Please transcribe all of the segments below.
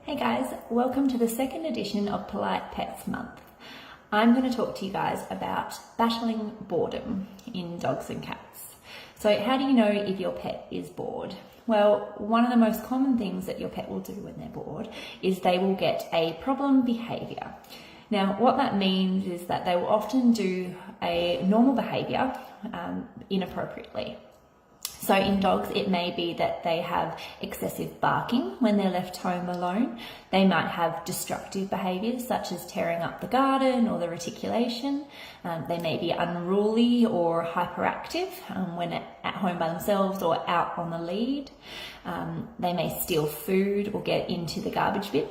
Hey guys, welcome to the second edition of Polite Pets Month. I'm going to talk to you guys about battling boredom in dogs and cats. So how do you know if your pet is bored? Well, one of the most common things that your pet will do when they're bored is they will get a problem behaviour. Now, what that means is that they will often do a normal behaviour inappropriately. So in dogs, it may be that they have excessive barking when they're left home alone. They might have destructive behaviours such as tearing up the garden or the reticulation. They may be unruly or hyperactive when at home by themselves or out on the lead. They may steal food or get into the garbage bin.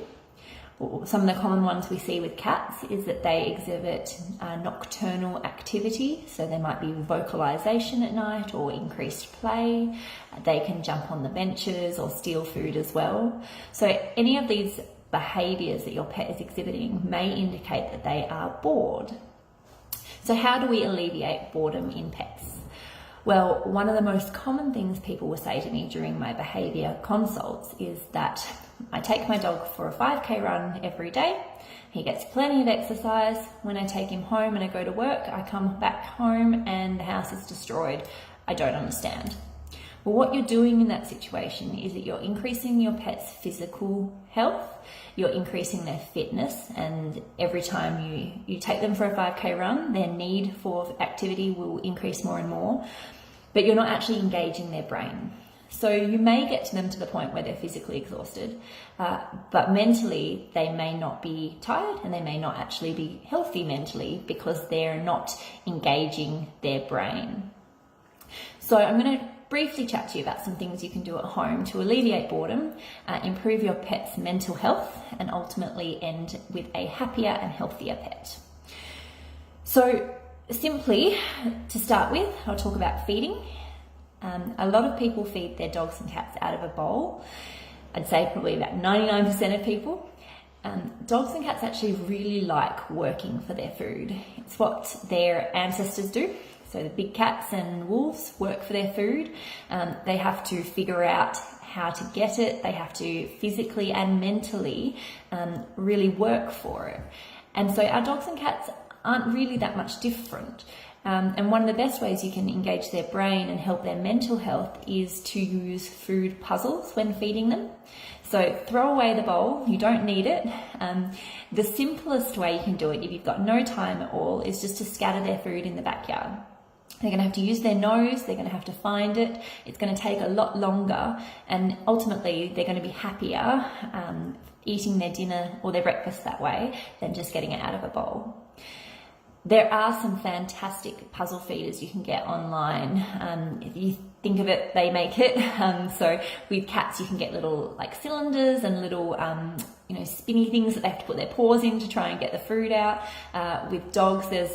Some of the common ones we see with cats is that they exhibit nocturnal activity, so there might be vocalization at night or increased play. They can jump on the benches or steal food as well. So any of these behaviours that your pet is exhibiting may indicate that they are bored. So how do we alleviate boredom in pets? Well, one of the most common things people will say to me during my behaviour consults is that I take my dog for a 5K run every day. He gets plenty of exercise. When I take him home and I go to work, I come back home and the house is destroyed. I don't understand. Well, what you're doing in that situation is that you're increasing your pet's physical health, you're increasing their fitness, and every time you take them for a 5K run, their need for activity will increase more and more, but you're not actually engaging their brain. So you may get to them to the point where they're physically exhausted, but mentally they may not be tired and they may not actually be healthy mentally because they're not engaging their brain. So I'm going to briefly chat to you about some things you can do at home to alleviate boredom, improve your pet's mental health, and ultimately end with a happier and healthier pet. So simply, to start with, I'll talk about feeding. A lot of people feed their dogs and cats out of a bowl. I'd say probably about 99% of people. Dogs and cats actually really like working for their food. It's what their ancestors do. So the big cats and wolves work for their food. They have to figure out how to get it. They have to physically and mentally really work for it. And so our dogs and cats aren't really that much different. And one of the best ways you can engage their brain and help their mental health is to use food puzzles when feeding them. So throw away the bowl, you don't need it. The simplest way you can do it if you've got no time at all is just to scatter their food in the backyard. They're going to have to use their nose, they're going to have to find it, it's going to take a lot longer, and ultimately they're going to be happier eating their dinner or their breakfast that way than just getting it out of a bowl. There are some fantastic puzzle feeders you can get online. If you think of it, they make it. So with cats, you can get little like cylinders and little spinny things that they have to put their paws in to try and get the food out. With dogs, there's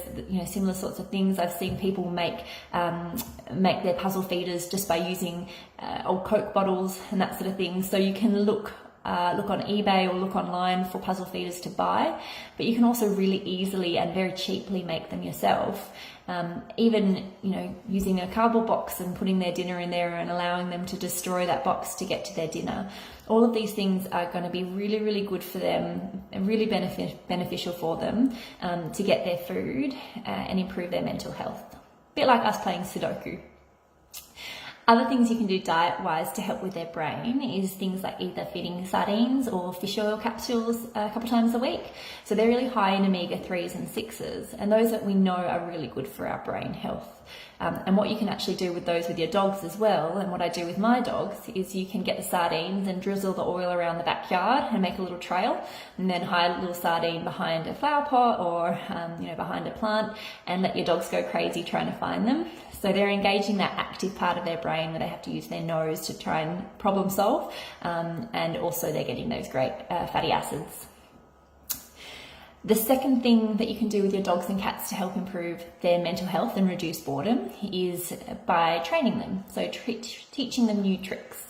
similar sorts of things. I've seen people make their puzzle feeders just by using old Coke bottles and that sort of thing. So you can look on eBay or look online for puzzle feeders to buy, but you can also really easily and very cheaply make them yourself. Even using a cardboard box and putting their dinner in there and allowing them to destroy that box to get to their dinner. All of these things are going to be really, really good for them and really beneficial for them to get their food and improve their mental health. A bit like us playing Sudoku. Other things you can do diet-wise to help with their brain is things like either feeding sardines or fish oil capsules a couple times a week. So they're really high in omega-3s and 6s, and those that we know are really good for our brain health. And what you can actually do with those with your dogs as well, and what I do with my dogs, is you can get the sardines and drizzle the oil around the backyard and make a little trail, and then hide a little sardine behind a flower pot or behind a plant, and let your dogs go crazy trying to find them. So they're engaging that active part of their brain where they have to use their nose to try and problem solve, and also they're getting those great fatty acids. The second thing that you can do with your dogs and cats to help improve their mental health and reduce boredom is by training them. So teaching them new tricks.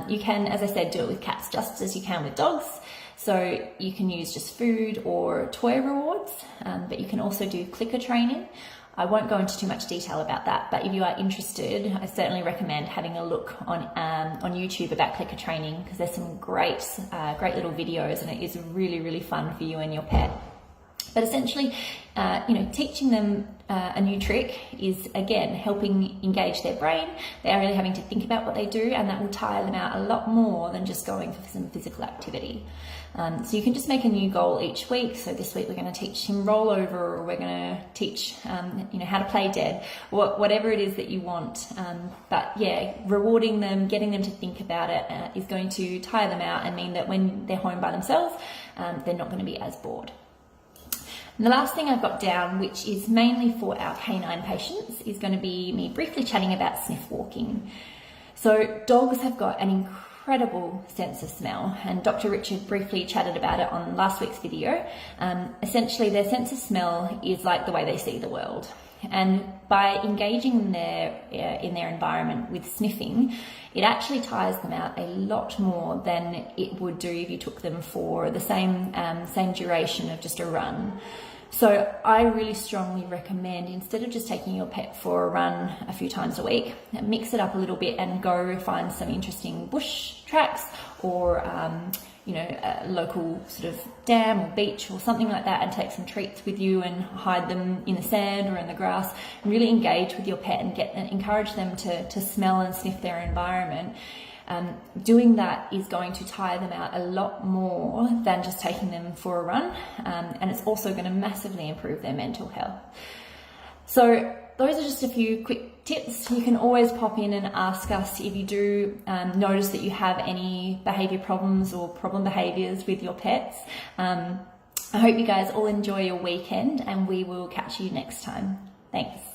You can, as I said, do it with cats just as you can with dogs. So you can use just food or toy rewards, but you can also do clicker training. I won't go into too much detail about that, but if you are interested, I certainly recommend having a look on YouTube about clicker training, because there's some great little videos, and it is really, really fun for you and your pet. But essentially, teaching them a new trick is, again, helping engage their brain. They are really having to think about what they do, and that will tire them out a lot more than just going for some physical activity. So you can just make a new goal each week. So this week we're going to teach him roll over, or we're going to teach, how to play dead, whatever it is that you want. But yeah, rewarding them, getting them to think about it is going to tire them out and mean that when they're home by themselves, they're not going to be as bored. And the last thing I've got down, which is mainly for our canine patients, is going to be me briefly chatting about sniff walking. So dogs have got an incredible sense of smell, and Dr. Richard briefly chatted about it on last week's video. Essentially, their sense of smell is like the way they see the world. And by engaging in their environment with sniffing, it actually tires them out a lot more than it would do if you took them for the same duration of just a run. So I really strongly recommend, instead of just taking your pet for a run a few times a week, mix it up a little bit and go find some interesting bush tracks, or a local sort of dam or beach or something like that, and take some treats with you and hide them in the sand or in the grass, and really engage with your pet and encourage them to smell and sniff their environment. Doing that is going to tire them out a lot more than just taking them for a run, and it's also going to massively improve their mental health. So those are just a few quick tips. You can always pop in and ask us if you do notice that you have any behavior problems or problem behaviors with your pets. I hope you guys all enjoy your weekend, and we will catch you next time. Thanks.